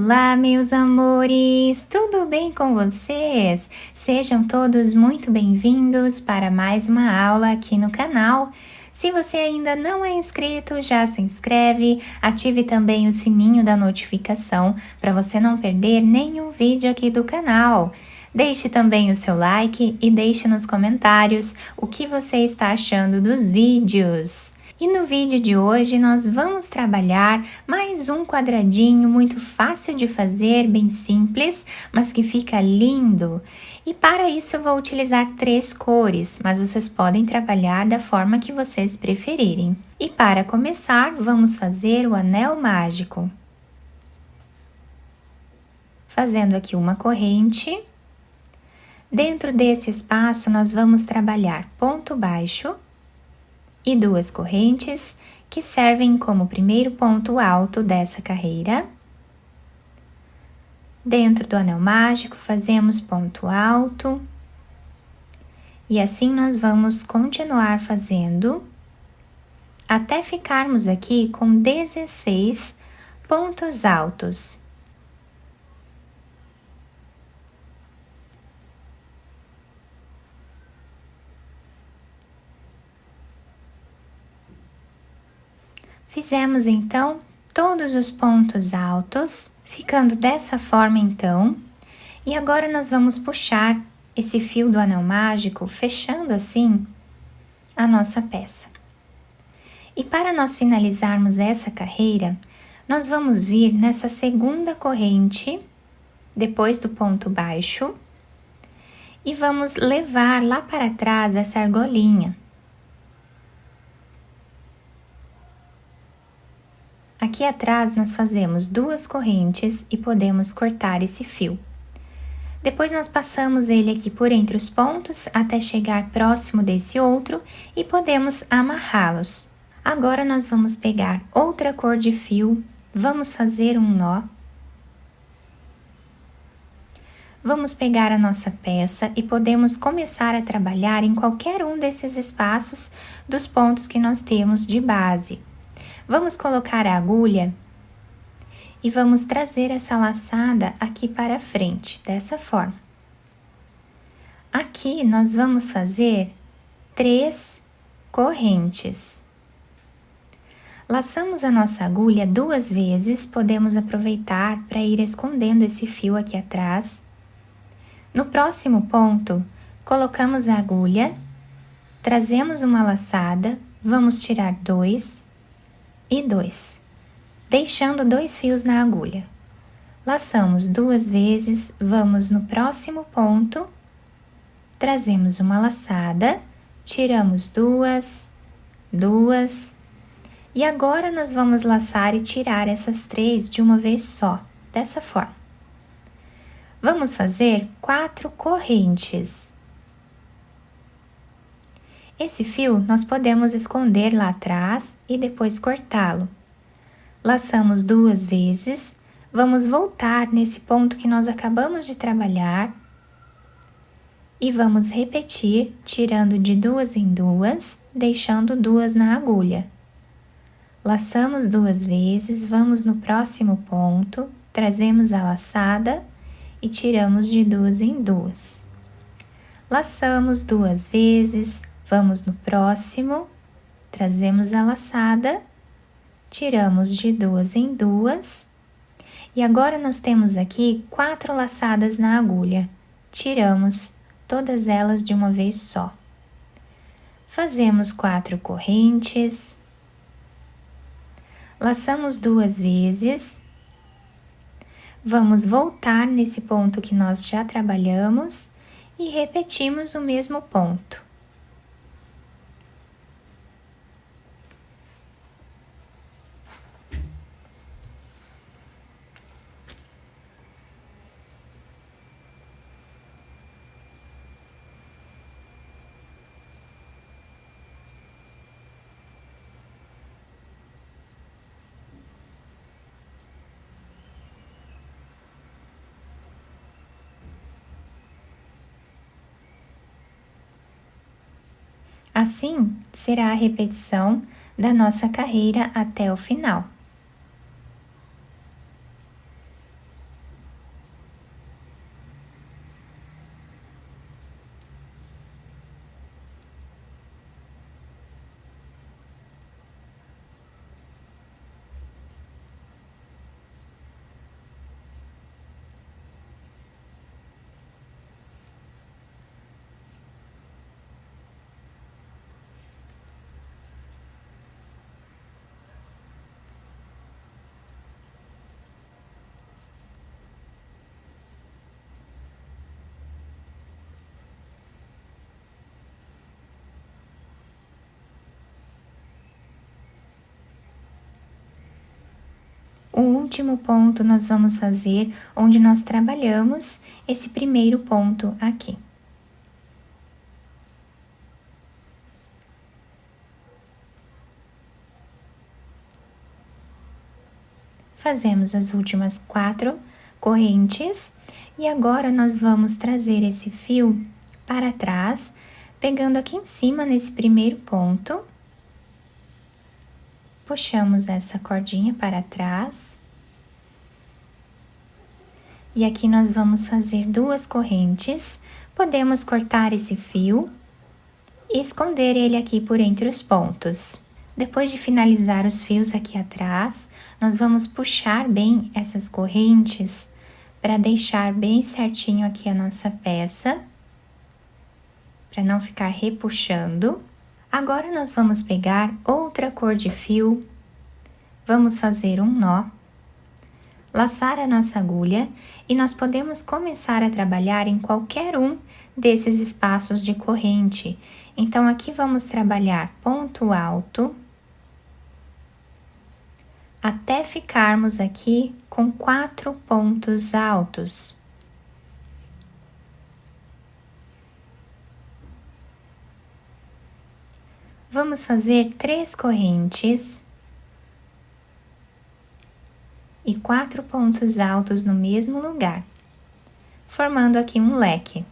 Olá, meus amores! Tudo bem com vocês? Sejam todos muito bem-vindos para mais uma aula aqui no canal. Se você ainda não é inscrito, já se inscreve, ative também o sininho da notificação para você não perder nenhum vídeo aqui do canal. Deixe também o seu like e deixe nos comentários o que você está achando dos vídeos. E no vídeo de hoje nós vamos trabalhar mais um quadradinho muito fácil de fazer, bem simples, mas que fica lindo. E para isso eu vou utilizar 3 cores, mas vocês podem trabalhar da forma que vocês preferirem. E para começar, vamos fazer o anel mágico. Fazendo aqui uma corrente. Dentro desse espaço nós vamos trabalhar ponto baixo e 2 correntes que servem como primeiro ponto alto dessa carreira. Dentro do anel mágico fazemos ponto alto e assim nós vamos continuar fazendo até ficarmos aqui com 16 pontos altos. Fizemos então todos os pontos altos, ficando dessa forma então, e agora nós vamos puxar esse fio do anel mágico, fechando assim a nossa peça. E para nós finalizarmos essa carreira, nós vamos vir nessa segunda corrente, depois do ponto baixo, e vamos levar lá para trás essa argolinha. Aqui atrás nós fazemos 2 correntes e podemos cortar esse fio. Depois nós passamos ele aqui por entre os pontos até chegar próximo desse outro e podemos amarrá-los. Agora nós vamos pegar outra cor de fio, vamos fazer um nó. Vamos pegar a nossa peça e podemos começar a trabalhar em qualquer um desses espaços dos pontos que nós temos de base. Vamos colocar a agulha e vamos trazer essa laçada aqui para frente, dessa forma. Aqui nós vamos fazer 3 correntes. Laçamos a nossa agulha 2 vezes, podemos aproveitar para ir escondendo esse fio aqui atrás. No próximo ponto, colocamos a agulha, trazemos uma laçada, vamos tirar 2 e 2, deixando 2 fios na agulha. Laçamos 2 vezes, vamos no próximo ponto, trazemos uma laçada, tiramos 2, e agora nós vamos laçar e tirar essas 3 de uma vez só, dessa forma. Vamos fazer 4 correntes. Esse fio nós podemos esconder lá atrás e depois cortá-lo. Laçamos 2 vezes, vamos voltar nesse ponto que nós acabamos de trabalhar e vamos repetir, tirando de 2 em 2, deixando 2 na agulha. Laçamos 2 vezes, vamos no próximo ponto, trazemos a laçada e tiramos de 2 em 2. Laçamos 2 vezes, vamos no próximo, trazemos a laçada, tiramos de 2 em 2, e agora nós temos aqui 4 laçadas na agulha, tiramos todas elas de uma vez só. Fazemos 4 correntes, laçamos 2 vezes, vamos voltar nesse ponto que nós já trabalhamos e repetimos o mesmo ponto. Assim, será a repetição da nossa carreira até o final. último ponto nós vamos fazer onde nós trabalhamos esse primeiro ponto aqui. Fazemos as últimas 4 correntes e agora nós vamos trazer esse fio para trás, pegando aqui em cima nesse primeiro ponto. Puxamos essa cordinha para trás. E aqui nós vamos fazer 2 correntes. Podemos cortar esse fio e esconder ele aqui por entre os pontos. Depois de finalizar os fios aqui atrás, nós vamos puxar bem essas correntes para deixar bem certinho aqui a nossa peça, para não ficar repuxando. Agora nós vamos pegar outra cor de fio, vamos fazer um nó, laçar a nossa agulha e nós podemos começar a trabalhar em qualquer um desses espaços de corrente. Então, aqui vamos trabalhar ponto alto, até ficarmos aqui com 4 pontos altos. Vamos fazer 3 correntes e 4 pontos altos no mesmo lugar, formando aqui um leque.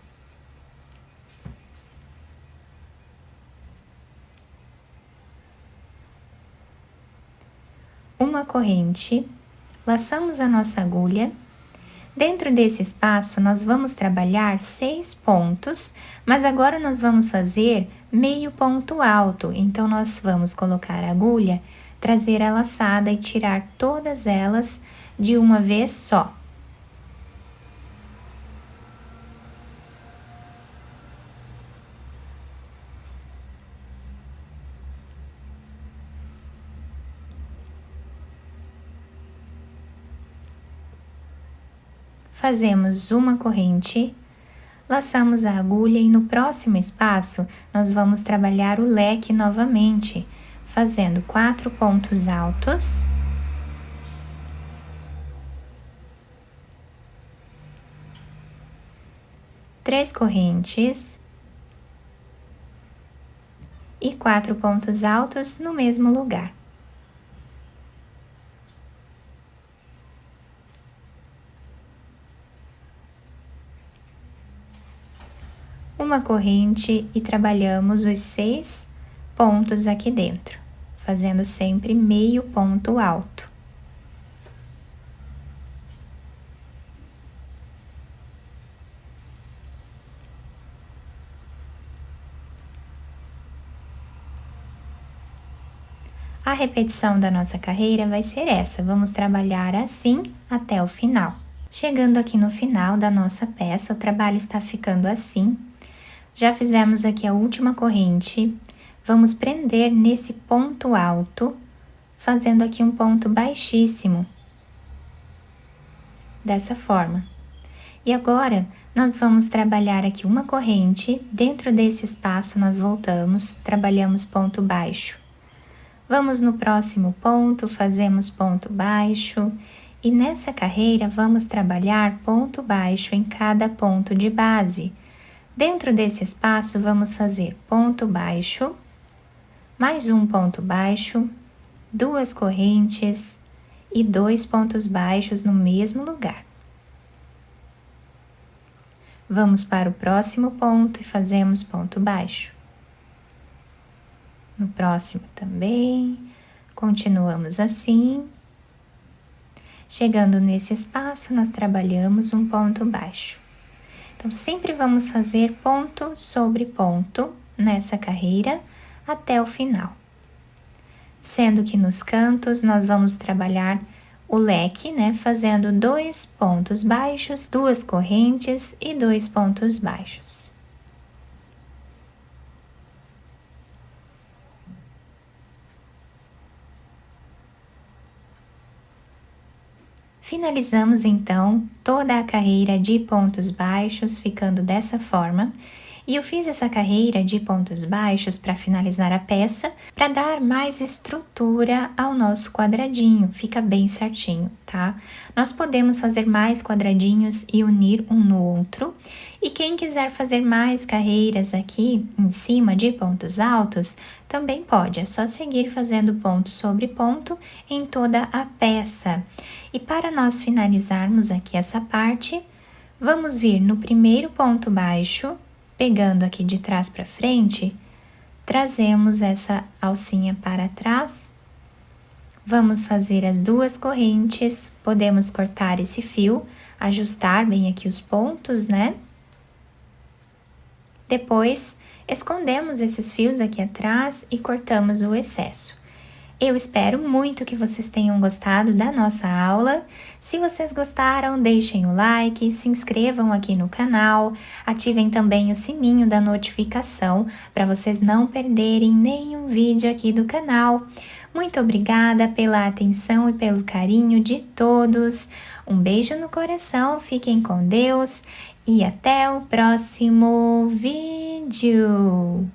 Uma corrente, laçamos a nossa agulha. Dentro desse espaço, nós vamos trabalhar 6 pontos, mas agora nós vamos fazer meio ponto alto. Então, nós vamos colocar a agulha, trazer a laçada e tirar todas elas de uma vez só. Fazemos uma corrente, laçamos a agulha e no próximo espaço nós vamos trabalhar o leque novamente, fazendo 4 pontos altos. Três correntes e 4 pontos altos no mesmo lugar. Uma corrente e trabalhamos os 6 pontos aqui dentro, fazendo sempre meio ponto alto. A repetição da nossa carreira vai ser essa, vamos trabalhar assim até o final. Chegando aqui no final da nossa peça, o trabalho está ficando assim. Já fizemos aqui a última corrente, vamos prender nesse ponto alto, fazendo aqui um ponto baixíssimo, dessa forma. E agora, nós vamos trabalhar aqui uma corrente, dentro desse espaço nós voltamos, trabalhamos ponto baixo. Vamos no próximo ponto, fazemos ponto baixo, e nessa carreira vamos trabalhar ponto baixo em cada ponto de base. Dentro desse espaço, vamos fazer ponto baixo, mais um ponto baixo, 2 correntes e 2 pontos baixos no mesmo lugar. Vamos para o próximo ponto e fazemos ponto baixo. No próximo também, continuamos assim. Chegando nesse espaço, nós trabalhamos um ponto baixo. Então, sempre vamos fazer ponto sobre ponto nessa carreira até o final. Sendo que nos cantos nós vamos trabalhar o leque, né? Fazendo 2 pontos baixos, 2 correntes e 2 pontos baixos. Finalizamos então toda a carreira de pontos baixos, ficando dessa forma. E eu fiz essa carreira de pontos baixos para finalizar a peça, para dar mais estrutura ao nosso quadradinho, fica bem certinho, tá? Nós podemos fazer mais quadradinhos e unir um no outro, e quem quiser fazer mais carreiras aqui em cima de pontos altos, também pode, é só seguir fazendo ponto sobre ponto em toda a peça. E para nós finalizarmos aqui essa parte, vamos vir no primeiro ponto baixo, pegando aqui de trás para frente, trazemos essa alcinha para trás. Vamos fazer as duas correntes, podemos cortar esse fio, ajustar bem aqui os pontos, né? Depois, escondemos esses fios aqui atrás e cortamos o excesso. Eu espero muito que vocês tenham gostado da nossa aula. Se vocês gostaram, deixem o like, se inscrevam aqui no canal, ativem também o sininho da notificação para vocês não perderem nenhum vídeo aqui do canal. Muito obrigada pela atenção e pelo carinho de todos. Um beijo no coração, fiquem com Deus e até o próximo vídeo.